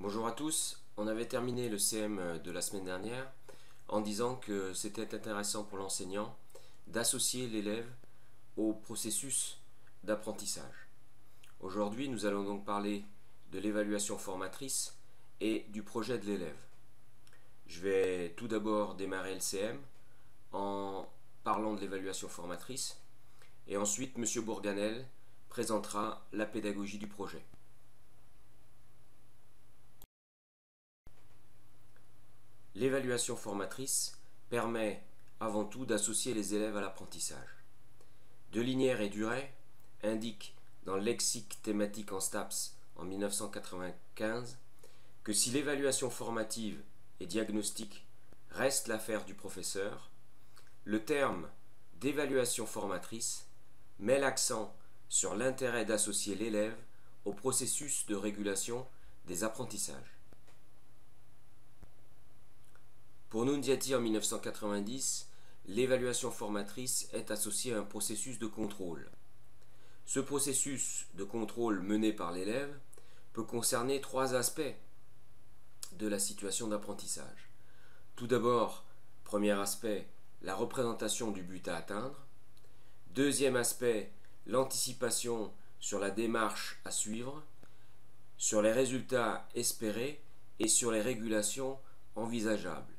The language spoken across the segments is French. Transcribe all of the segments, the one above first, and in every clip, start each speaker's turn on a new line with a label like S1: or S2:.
S1: Bonjour à tous, on avait terminé le CM de la semaine dernière en disant que c'était intéressant pour l'enseignant d'associer l'élève au processus d'apprentissage. Aujourd'hui, nous allons donc parler de l'évaluation formatrice et du projet de l'élève. Je vais tout d'abord démarrer le CM en parlant de l'évaluation formatrice et ensuite M. Bourganel présentera la pédagogie du projet. L'évaluation formatrice permet avant tout d'associer les élèves à l'apprentissage. Delinière et Duret indiquent dans le lexique thématique en STAPS en 1995 que si l'évaluation formative et diagnostique reste l'affaire du professeur, le terme d'évaluation formatrice met l'accent sur l'intérêt d'associer l'élève au processus de régulation des apprentissages. Pour Nunziati en 1990, l'évaluation formatrice est associée à un processus de contrôle. Ce processus de contrôle mené par l'élève peut concerner trois aspects de la situation d'apprentissage. Tout d'abord, premier aspect, la représentation du but à atteindre. Deuxième aspect, l'anticipation sur la démarche à suivre, sur les résultats espérés et sur les régulations envisageables.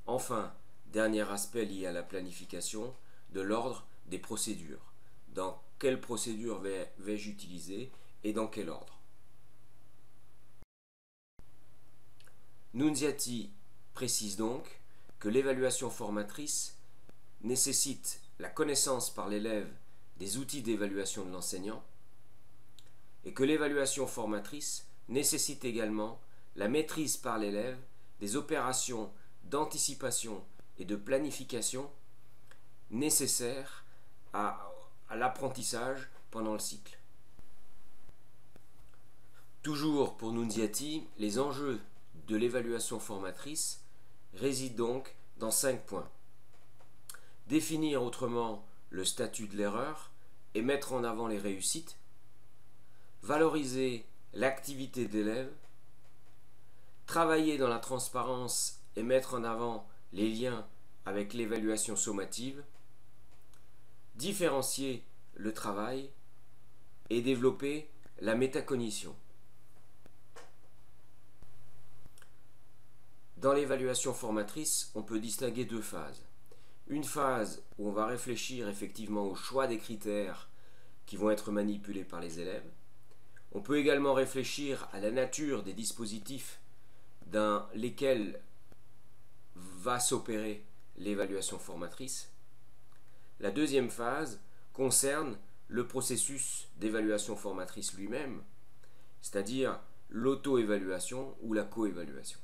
S1: Enfin, dernier aspect lié à la planification, de l'ordre des procédures. Dans quelle procédure vais-je utiliser et dans quel ordre? Nunziati précise donc que l'évaluation formatrice nécessite la connaissance par l'élève des outils d'évaluation de l'enseignant et que l'évaluation formatrice nécessite également la maîtrise par l'élève des opérations d'anticipation et de planification nécessaires à l'apprentissage pendant le cycle. Toujours pour Nunziati, les enjeux de l'évaluation formatrice résident donc dans 5 points. Définir autrement le statut de l'erreur et mettre en avant les réussites, valoriser l'activité de l'élève, travailler dans la transparence et mettre en avant les liens avec l'évaluation sommative, différencier le travail et développer la métacognition. Dans l'évaluation formatrice, on peut distinguer deux phases. Une phase où on va réfléchir effectivement au choix des critères qui vont être manipulés par les élèves. On peut également réfléchir à la nature des dispositifs dans lesquels va s'opérer l'évaluation formatrice. La deuxième phase concerne le processus d'évaluation formatrice lui-même, c'est-à-dire l'auto-évaluation ou la co-évaluation.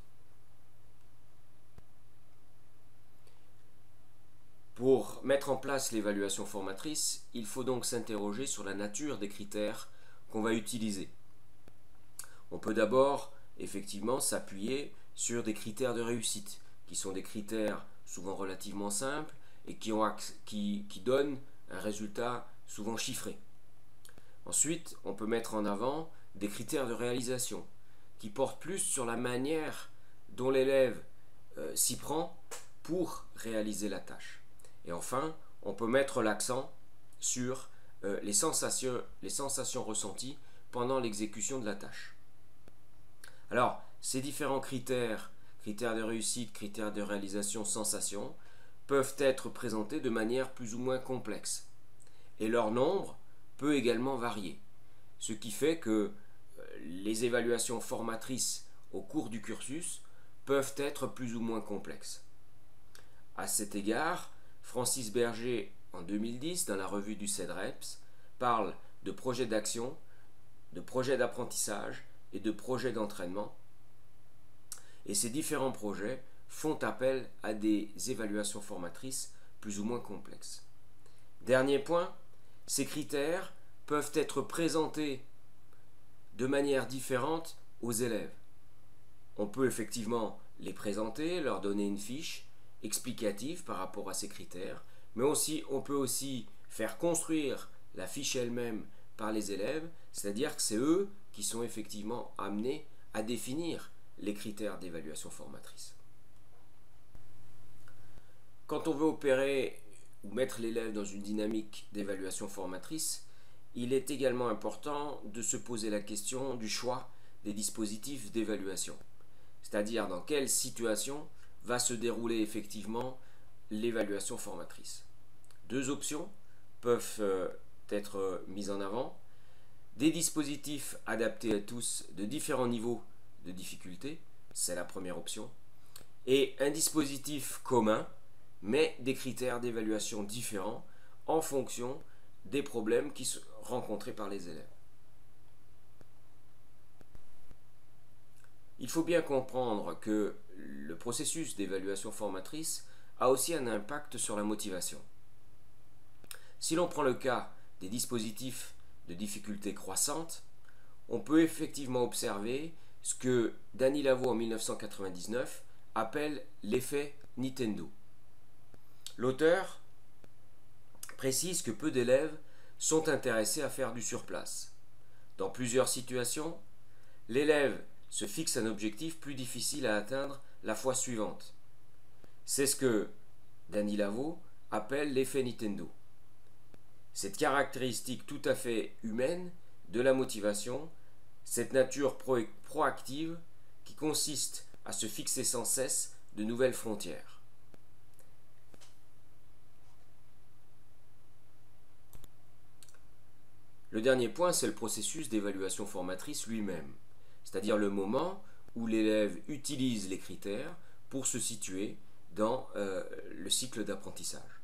S1: Pour mettre en place l'évaluation formatrice, il faut donc s'interroger sur la nature des critères qu'on va utiliser. On peut d'abord effectivement s'appuyer sur des critères de réussite, qui sont des critères souvent relativement simples et qui donnent un résultat souvent chiffré. Ensuite, on peut mettre en avant des critères de réalisation, qui portent plus sur la manière dont l'élève s'y prend pour réaliser la tâche. Et enfin, on peut mettre l'accent sur les sensations ressenties pendant l'exécution de la tâche. Alors, ces différents critères de réussite, critères de réalisation, sensations, peuvent être présentés de manière plus ou moins complexe. Et leur nombre peut également varier. Ce qui fait que les évaluations formatrices au cours du cursus peuvent être plus ou moins complexes. À cet égard, Francis Berger, en 2010, dans la revue du CEDREPS, parle de projets d'action, de projets d'apprentissage et de projets d'entraînement. Et ces différents projets font appel à des évaluations formatrices plus ou moins complexes. Dernier point, ces critères peuvent être présentés de manière différente aux élèves. On peut effectivement les présenter, leur donner une fiche explicative par rapport à ces critères, mais on peut aussi faire construire la fiche elle-même par les élèves, c'est-à-dire que c'est eux qui sont effectivement amenés à définir les critères d'évaluation formatrice. Quand on veut opérer ou mettre l'élève dans une dynamique d'évaluation formatrice, il est également important de se poser la question du choix des dispositifs d'évaluation, c'est-à-dire dans quelle situation va se dérouler effectivement l'évaluation formatrice. Deux options peuvent être mises en avant: des dispositifs adaptés à tous de différents niveaux de difficulté, c'est la première option, et un dispositif commun, mais des critères d'évaluation différents en fonction des problèmes qui sont rencontrés par les élèves. Il faut bien comprendre que le processus d'évaluation formatrice a aussi un impact sur la motivation. Si l'on prend le cas des dispositifs de difficulté croissante, on peut effectivement observer ce que Dany Lavo en 1999 appelle l'effet Nintendo. L'auteur précise que peu d'élèves sont intéressés à faire du surplace. Dans plusieurs situations, l'élève se fixe un objectif plus difficile à atteindre la fois suivante. C'est ce que Dany Lavo appelle l'effet Nintendo. Cette caractéristique tout à fait humaine de la motivation, cette nature proactive qui consiste à se fixer sans cesse de nouvelles frontières. Le dernier point, c'est le processus d'évaluation formatrice lui-même, c'est-à-dire le moment où l'élève utilise les critères pour se situer dans le cycle d'apprentissage.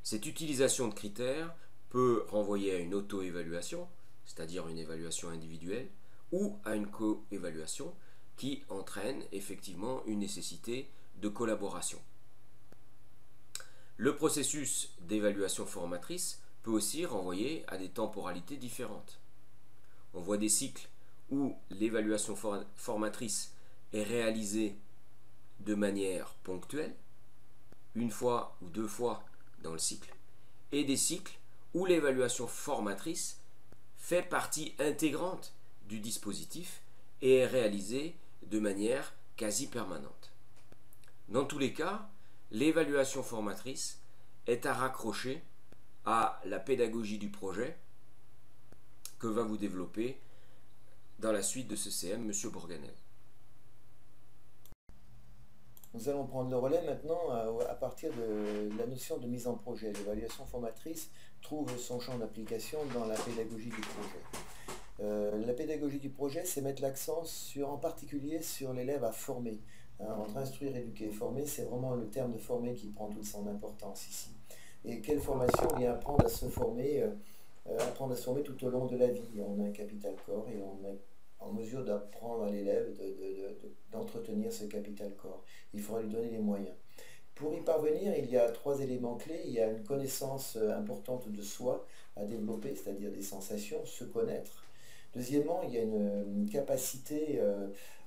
S1: Cette utilisation de critères peut renvoyer à une auto-évaluation, c'est-à-dire une évaluation individuelle, ou à une co-évaluation qui entraîne effectivement une nécessité de collaboration. Le processus d'évaluation formatrice peut aussi renvoyer à des temporalités différentes. On voit des cycles où l'évaluation formatrice est réalisée de manière ponctuelle, une fois ou deux fois dans le cycle, et des cycles où l'évaluation formatrice fait partie intégrante du dispositif et est réalisée de manière quasi permanente. Dans tous les cas, l'évaluation formatrice est à raccrocher à la pédagogie du projet que va vous développer dans la suite de ce CM M. Bourganel.
S2: Nous allons prendre le relais maintenant à partir de la notion de mise en projet. L'évaluation formatrice trouve son champ d'application dans la pédagogie du projet. La pédagogie du projet, c'est mettre l'accent en particulier sur l'élève à former. Entre instruire, éduquer, former, c'est vraiment le terme de former qui prend toute son importance ici. Et quelle formation vient apprendre à se former tout au long de la vie. On a un capital corps et on est en mesure d'apprendre à l'élève d'entretenir ce capital corps. Il faudra lui donner les moyens. Pour y parvenir, il y a trois éléments clés. Il y a une connaissance importante de soi à développer, c'est-à-dire des sensations, se connaître. Deuxièmement, il y a une capacité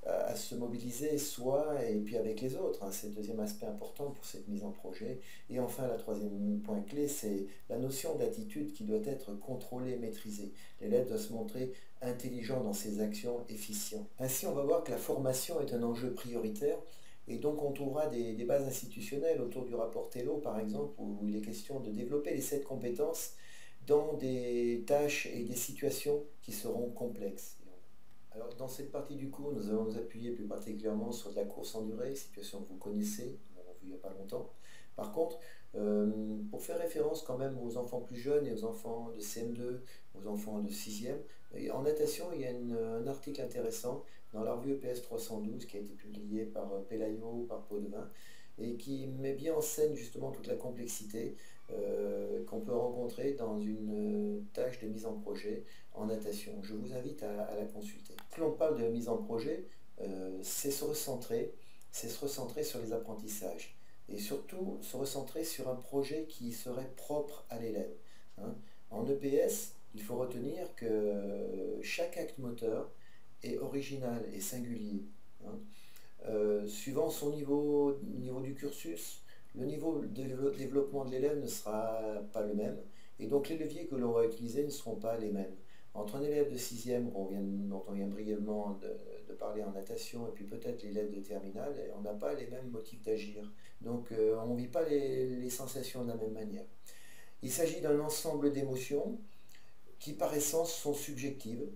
S2: à se mobiliser soi et puis avec les autres. C'est le deuxième aspect important pour cette mise en projet. Et enfin, la troisième point clé, c'est la notion d'attitude qui doit être contrôlée, maîtrisée. L'élève doit se montrer intelligent dans ses actions, efficient. Ainsi, on va voir que la formation est un enjeu prioritaire. Et donc on trouvera des bases institutionnelles autour du rapport Tello, par exemple, où il est question de développer les 7 compétences dans des tâches et des situations qui seront complexes. Alors dans cette partie du cours, nous allons nous appuyer plus particulièrement sur de la course en durée, situation que vous connaissez, nous l'avons vu il n'y a pas longtemps. Par contre, pour faire référence quand même aux enfants plus jeunes et aux enfants de CM2, aux enfants de 6e, en natation, il y a un article intéressant dans la revue EPS 312 qui a été publié par Pelayo, par Potvin, et qui met bien en scène justement toute la complexité qu'on peut rencontrer dans une tâche de mise en projet en natation. Je vous invite à la consulter. Quand l'on parle de mise en projet, c'est se recentrer sur les apprentissages et surtout se recentrer sur un projet qui serait propre à l'élève. En EPS, il faut retenir que chaque acte moteur est original et singulier. Suivant son niveau du cursus, le niveau de développement de l'élève ne sera pas le même, et donc les leviers que l'on va utiliser ne seront pas les mêmes. Entre un élève de 6e dont on vient brièvement de parler en natation et puis peut-être l'élève de terminale, on n'a pas les mêmes motifs d'agir. Donc on ne vit pas les sensations de la même manière. Il s'agit d'un ensemble d'émotions qui par essence sont subjectives,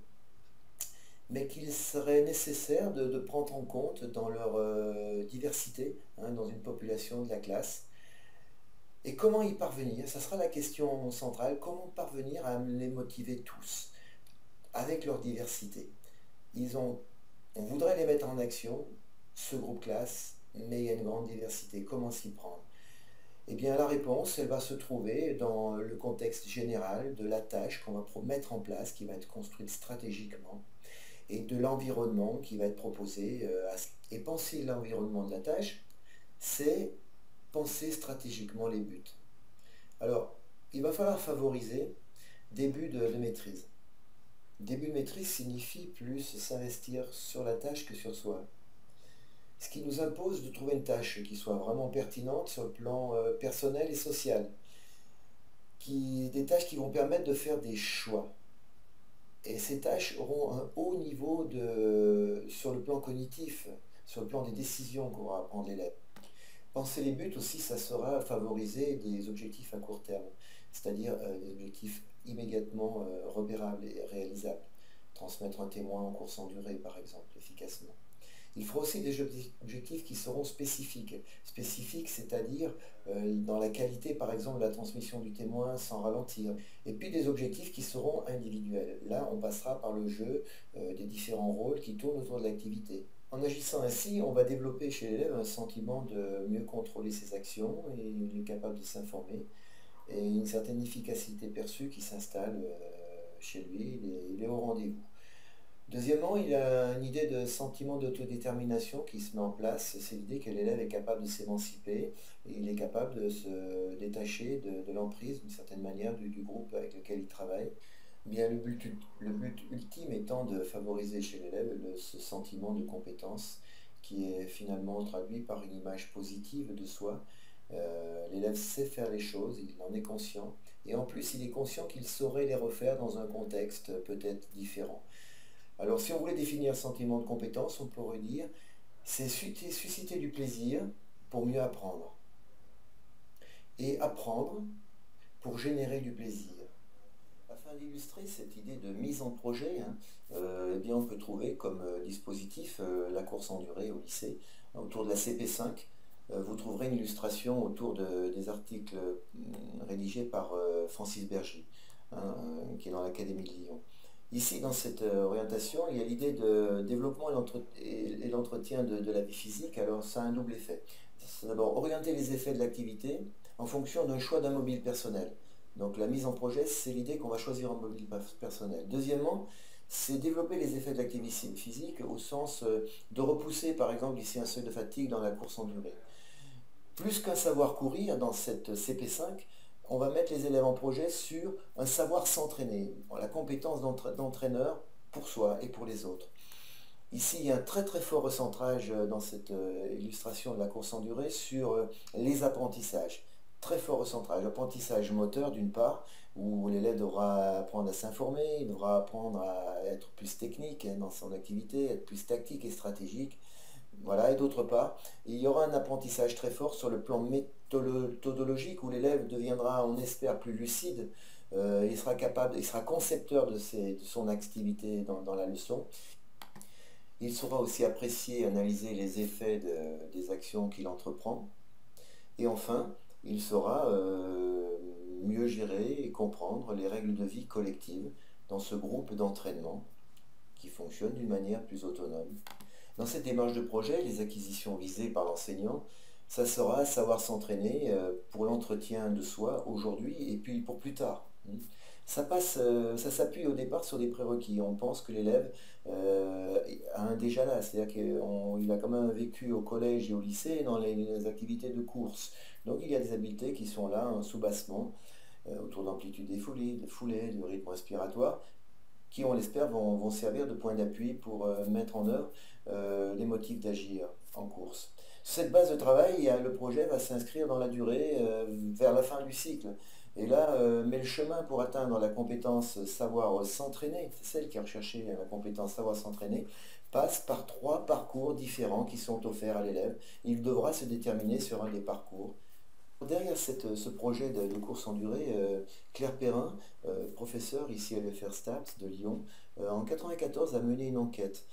S2: mais qu'il serait nécessaire de prendre en compte dans leur diversité, hein, dans une population de la classe. Et comment y parvenir? Ça sera la question centrale. Comment parvenir à les motiver tous, avec leur diversité? On voudrait les mettre en action, ce groupe classe, mais il y a une grande diversité. Comment s'y prendre? Eh bien, la réponse, elle va se trouver dans le contexte général de la tâche qu'on va mettre en place, qui va être construite stratégiquement, et de l'environnement qui va être proposé. Et penser l'environnement de la tâche, c'est penser stratégiquement les buts. Alors, il va falloir favoriser des buts de maîtrise. Début de maîtrise signifie plus s'investir sur la tâche que sur soi. Ce qui nous impose de trouver une tâche qui soit vraiment pertinente sur le plan personnel et social. Des tâches qui vont permettre de faire des choix. Et ces tâches auront un haut niveau sur le plan cognitif, sur le plan des décisions qu'aura à prendre l'élève. Penser les buts aussi, ça sera favoriser des objectifs à court terme, c'est-à-dire des objectifs immédiatement repérables et réalisables. Transmettre un témoin en course en durée, par exemple, efficacement. Il fera aussi des objectifs qui seront spécifiques. Spécifiques, c'est-à-dire dans la qualité, par exemple, de la transmission du témoin sans ralentir. Et puis des objectifs qui seront individuels. Là, on passera par le jeu des différents rôles qui tournent autour de l'activité. En agissant ainsi, on va développer chez l'élève un sentiment de mieux contrôler ses actions et il est capable de s'informer. Et une certaine efficacité perçue qui s'installe chez lui, il est au rendez-vous. Deuxièmement, il a une idée de sentiment d'autodétermination qui se met en place. C'est l'idée que l'élève est capable de s'émanciper et il est capable de se détacher de l'emprise d'une certaine manière du groupe avec lequel il travaille. Bien, le but ultime étant de favoriser chez l'élève ce sentiment de compétence qui est finalement traduit par une image positive de soi. L'élève sait faire les choses, il en est conscient et en plus il est conscient qu'il saurait les refaire dans un contexte peut-être différent. Alors si on voulait définir le sentiment de compétence, on pourrait dire c'est susciter du plaisir pour mieux apprendre. Et apprendre pour générer du plaisir. Afin d'illustrer cette idée de mise en projet, eh bien on peut trouver comme dispositif la course en durée au lycée. Autour de la CP5, vous trouverez une illustration autour des articles rédigés par Francis Bergy, qui est dans l'Académie de Lyon. Ici, dans cette orientation, il y a l'idée de développement et l'entretien de la vie physique. Alors, ça a un double effet. C'est d'abord orienter les effets de l'activité en fonction d'un choix d'un mobile personnel. Donc, la mise en projet, c'est l'idée qu'on va choisir un mobile personnel. Deuxièmement, c'est développer les effets de l'activité physique au sens de repousser, par exemple, ici un seuil de fatigue dans la course en durée. Plus qu'un savoir courir dans cette CP5, on va mettre les élèves en projet sur un savoir s'entraîner, la compétence d'entraîneur pour soi et pour les autres. Ici, il y a un très très fort recentrage dans cette illustration de la course en durée sur les apprentissages. Très fort recentrage. Apprentissage moteur d'une part, où l'élève devra apprendre à s'informer, il devra apprendre à être plus technique dans son activité, être plus tactique et stratégique. Voilà, et d'autre part, il y aura un apprentissage très fort sur le plan méthodologique où l'élève deviendra, on espère, plus lucide, il sera concepteur de son activité dans la leçon. Il saura aussi apprécier et analyser les effets des actions qu'il entreprend. Et enfin, il saura mieux gérer et comprendre les règles de vie collectives dans ce groupe d'entraînement qui fonctionne d'une manière plus autonome. Dans cette démarche de projet, les acquisitions visées par l'enseignant, ça sera savoir s'entraîner pour l'entretien de soi aujourd'hui et puis pour plus tard. Ça s'appuie au départ sur des prérequis. On pense que l'élève a un déjà là, c'est-à-dire qu'il a quand même vécu au collège et au lycée dans les activités de course. Donc il y a des habiletés qui sont là, un sous-bassement, autour d'amplitude des foulées, de rythme respiratoire, qui, on l'espère, vont servir de point d'appui pour mettre en œuvre les motifs d'agir en course. Sur cette base de travail, le projet va s'inscrire dans la durée vers la fin du cycle. Et là, mais le chemin pour atteindre la compétence savoir s'entraîner, c'est celle qui a recherché la compétence savoir s'entraîner, passe par 3 parcours différents qui sont offerts à l'élève. Il devra se déterminer sur un des parcours. Derrière ce projet de course en durée, Claire Perrin, professeure ici à l'UFR STAPS de Lyon, en 1994 a mené une enquête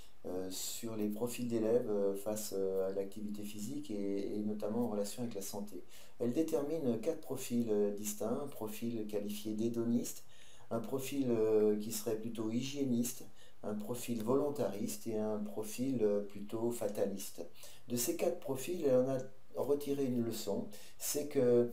S2: sur les profils d'élèves face à l'activité physique et notamment en relation avec la santé. Elle détermine 4 profils distincts: un profil qualifié d'hédoniste, un profil qui serait plutôt hygiéniste, un profil volontariste et un profil plutôt fataliste. De ces 4 profils, elle en a retiré une leçon, c'est que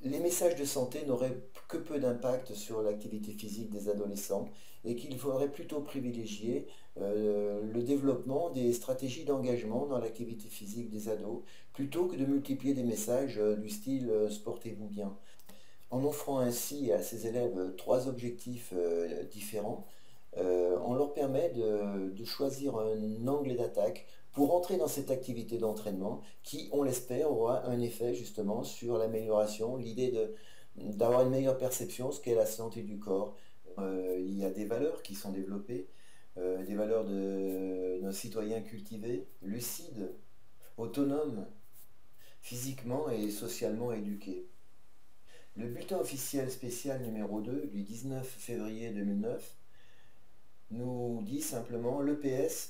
S2: les messages de santé n'auraient que peu d'impact sur l'activité physique des adolescents et qu'il faudrait plutôt privilégier le développement des stratégies d'engagement dans l'activité physique des ados plutôt que de multiplier des messages du style sportez-vous bien. En offrant ainsi à ces élèves 3 objectifs différents, on leur permet de choisir un angle d'attaque pour entrer dans cette activité d'entraînement qui, on l'espère, aura un effet justement sur l'amélioration, l'idée d'avoir une meilleure perception, ce qu'est la santé du corps. Il y a des valeurs qui sont développées, des valeurs d'un citoyen cultivé, lucide, autonome, physiquement et socialement éduqué. Le bulletin officiel spécial numéro 2 du 19 février 2009 nous dit simplement: l'EPS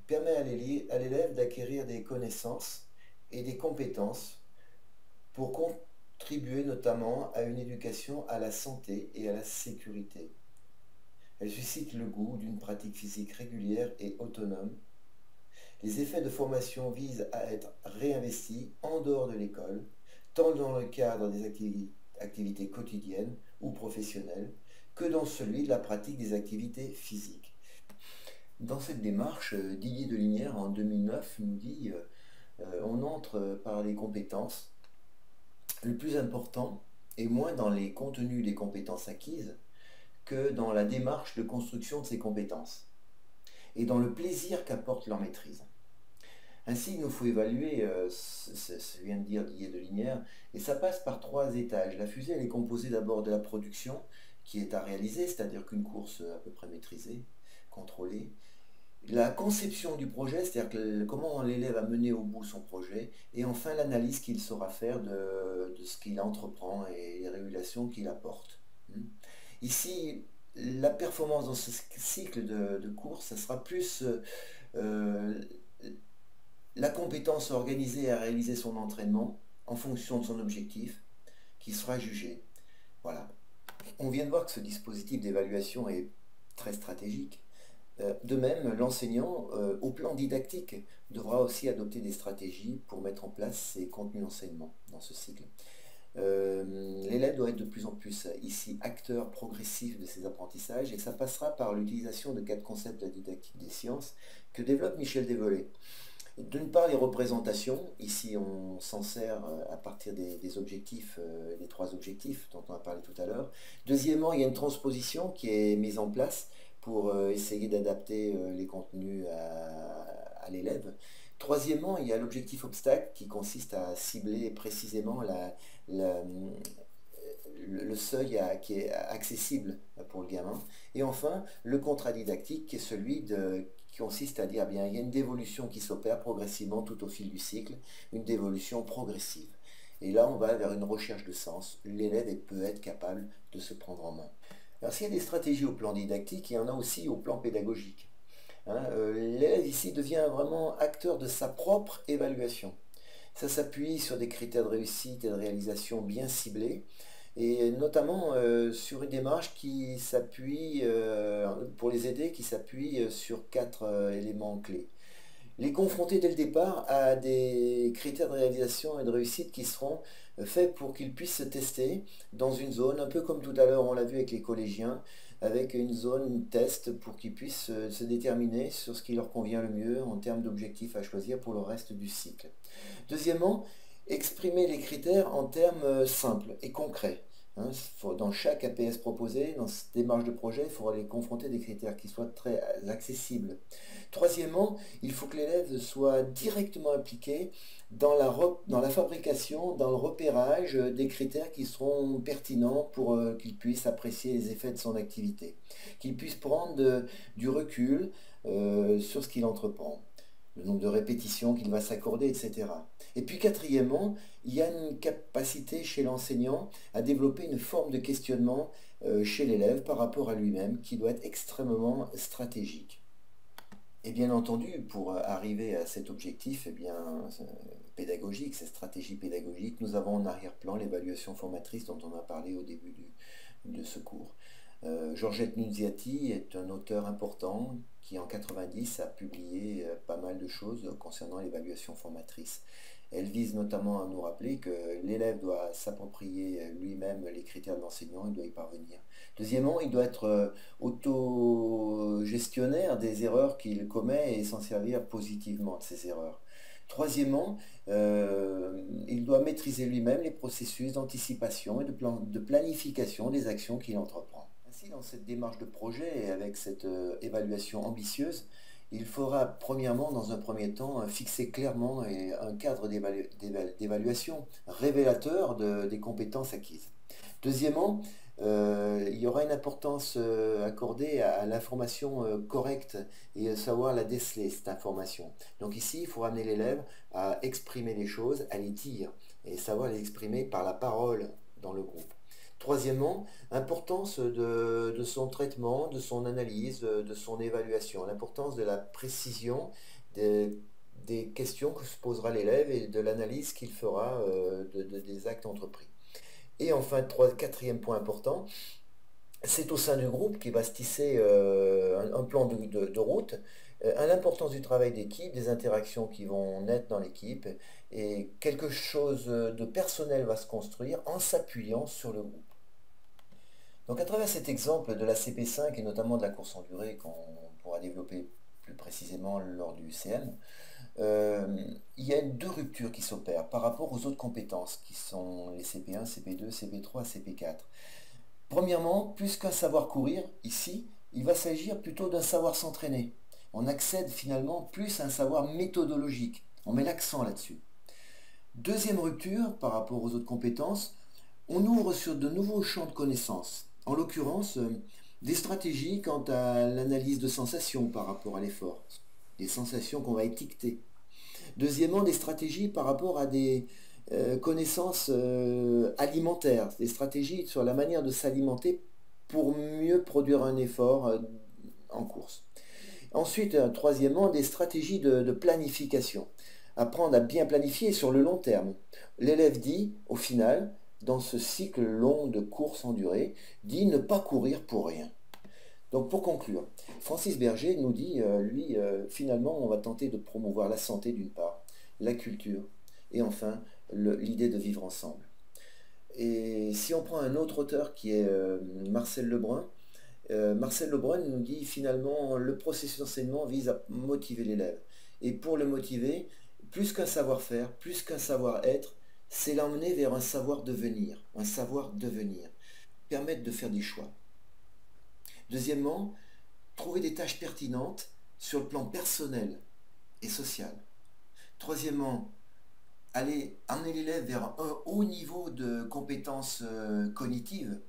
S2: permet à l'élève d'acquérir des connaissances et des compétences pour contribuer notamment à une éducation à la santé et à la sécurité. Elle suscite le goût d'une pratique physique régulière et autonome. Les effets de formation visent à être réinvestis en dehors de l'école, tant dans le cadre des activités quotidiennes ou professionnelles, que dans celui de la pratique des activités physiques. Dans cette démarche, Didier Delinière, en 2009, nous dit on entre par les compétences. Le plus important est moins dans les contenus des compétences acquises que dans la démarche de construction de ces compétences et dans le plaisir qu'apporte leur maîtrise. Ainsi, il nous faut évaluer, ce vient de dire Didier Delinière, et ça passe par 3 étages. La fusée, elle est composée d'abord de la production qui est à réaliser, c'est-à-dire qu'une course à peu près maîtrisée, contrôlée. La conception du projet, c'est-à-dire comment l'élève a mené au bout son projet, et enfin l'analyse qu'il saura faire de ce qu'il entreprend et les régulations qu'il apporte. Ici, la performance dans ce cycle de course, ça sera plus la compétence à organiser et à réaliser son entraînement en fonction de son objectif qui sera jugé. Voilà. On vient de voir que ce dispositif d'évaluation est très stratégique. De même, l'enseignant, au plan didactique, devra aussi adopter des stratégies pour mettre en place ses contenus d'enseignement dans ce cycle. L'élève doit être de plus en plus ici acteur progressif de ses apprentissages, et ça passera par l'utilisation de 4 concepts de la didactique des sciences que développe Michel Desvolets. D'une part, les représentations. Ici, on s'en sert à partir des objectifs, des 3 objectifs dont on a parlé tout à l'heure. Deuxièmement, il y a une transposition qui est mise en place pour essayer d'adapter les contenus à l'élève. Troisièmement, il y a l'objectif obstacle qui consiste à cibler précisément le seuil qui est accessible pour le gamin. Et enfin, le contrat didactique qui est celui qui consiste à dire bien, il y a une dévolution qui s'opère progressivement tout au fil du cycle, une dévolution progressive. Et là, on va vers une recherche de sens. L'élève peut être capable de se prendre en main. Alors, s'il y a des stratégies au plan didactique, il y en a aussi au plan pédagogique. L'élève ici devient vraiment acteur de sa propre évaluation. Ça s'appuie sur des critères de réussite et de réalisation bien ciblés, et notamment sur une démarche qui s'appuie, pour les aider, qui s'appuie sur 4 éléments clés. Les confronter dès le départ à des critères de réalisation et de réussite qui seront faits pour qu'ils puissent se tester dans une zone, un peu comme tout à l'heure on l'a vu avec les collégiens, avec une zone test pour qu'ils puissent se déterminer sur ce qui leur convient le mieux en termes d'objectifs à choisir pour le reste du cycle. Deuxièmement, exprimer les critères en termes simples et concrets. Dans chaque APS proposé, dans cette démarche de projet, il faudra les confronter à des critères qui soient très accessibles. Troisièmement, il faut que l'élève soit directement impliqué dans la fabrication, dans le repérage des critères qui seront pertinents pour qu'il puisse apprécier les effets de son activité, qu'il puisse prendre du recul sur ce qu'il entreprend, le nombre de répétitions qu'il va s'accorder, etc. Et puis quatrièmement, il y a une capacité chez l'enseignant à développer une forme de questionnement chez l'élève par rapport à lui-même qui doit être extrêmement stratégique. Et bien entendu, pour arriver à cet objectif pédagogique, cette stratégie pédagogique, nous avons en arrière-plan l'évaluation formatrice dont on a parlé au début de ce cours. Georgette Nunziati est un auteur important qui en 90 a publié pas mal de choses concernant l'évaluation formatrice. Elle vise notamment à nous rappeler que l'élève doit s'approprier lui-même les critères de l'enseignant, il doit y parvenir. Deuxièmement, il doit être autogestionnaire des erreurs qu'il commet et s'en servir positivement de ces erreurs. Troisièmement, il doit maîtriser lui-même les processus d'anticipation et de planification des actions qu'il entreprend. Ainsi, dans cette démarche de projet et avec cette évaluation ambitieuse, il faudra premièrement, dans un premier temps, fixer clairement un cadre d'évaluation révélateur des compétences acquises. Deuxièmement, il y aura une importance accordée à l'information correcte et savoir la déceler, cette information. Donc ici, il faut amener l'élève à exprimer les choses, à les dire, et savoir les exprimer par la parole dans le groupe. Troisièmement, importance de son traitement, de son analyse, de son évaluation, l'importance de la précision des questions que se posera l'élève et de l'analyse qu'il fera des actes entrepris. Et enfin, quatrième point important, c'est au sein du groupe qui va se tisser un plan de route, à l'importance du travail d'équipe, des interactions qui vont naître dans l'équipe, et quelque chose de personnel va se construire en s'appuyant sur le groupe. Donc à travers cet exemple de la CP5 et notamment de la course en durée qu'on pourra développer plus précisément lors du CM, il y a deux ruptures qui s'opèrent par rapport aux autres compétences qui sont les CP1, CP2, CP3, CP4. Premièrement, plus qu'un savoir courir, ici, il va s'agir plutôt d'un savoir s'entraîner. On accède finalement plus à un savoir méthodologique. On met l'accent là-dessus. Deuxième rupture par rapport aux autres compétences, on ouvre sur de nouveaux champs de connaissances. En l'occurrence, des stratégies quant à l'analyse de sensations par rapport à l'effort, des sensations qu'on va étiqueter. Deuxièmement, des stratégies par rapport à des connaissances alimentaires, des stratégies sur la manière de s'alimenter pour mieux produire un effort en course. Ensuite, troisièmement, des stratégies de planification. Apprendre à bien planifier sur le long terme. L'élève dit, au final, dans ce cycle long de course en durée, dit ne pas courir pour rien. Donc pour conclure, Francis Berger nous dit, finalement, on va tenter de promouvoir la santé d'une part, la culture, et enfin, l'idée de vivre ensemble. Et si on prend un autre auteur qui est Marcel Lebrun nous dit finalement, le processus d'enseignement vise à motiver l'élève. Et pour le motiver, plus qu'un savoir-faire, plus qu'un savoir-être, c'est l'emmener vers un savoir-devenir, permettre de faire des choix. Deuxièmement, trouver des tâches pertinentes sur le plan personnel et social. Troisièmement, amener l'élève vers un haut niveau de compétences cognitives,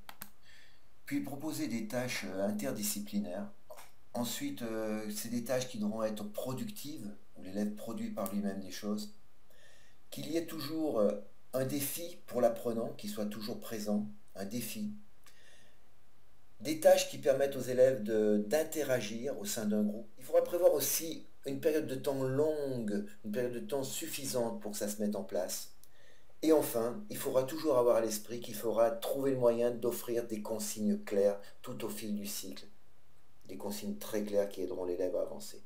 S2: puis proposer des tâches interdisciplinaires. Ensuite, c'est des tâches qui devront être productives, où l'élève produit par lui-même des choses. Qu'il y ait toujours un défi pour l'apprenant, qui soit toujours présent, un défi. Des tâches qui permettent aux élèves d'interagir au sein d'un groupe. Il faudra prévoir aussi une période de temps longue, une période de temps suffisante pour que ça se mette en place. Et enfin, il faudra toujours avoir à l'esprit qu'il faudra trouver le moyen d'offrir des consignes claires tout au fil du cycle. Des consignes très claires qui aideront l'élève à avancer.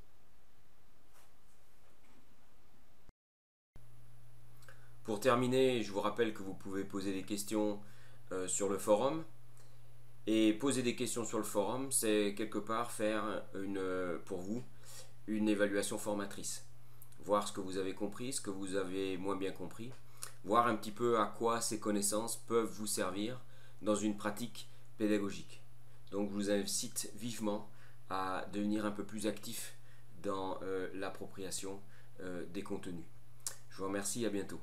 S1: Pour terminer, je vous rappelle que vous pouvez poser des questions sur le forum. Et poser des questions sur le forum, c'est quelque part faire pour vous une évaluation formatrice. Voir ce que vous avez compris, ce que vous avez moins bien compris. Voir un petit peu à quoi ces connaissances peuvent vous servir dans une pratique pédagogique. Donc je vous incite vivement à devenir un peu plus actif dans l'appropriation des contenus. Je vous remercie, à bientôt.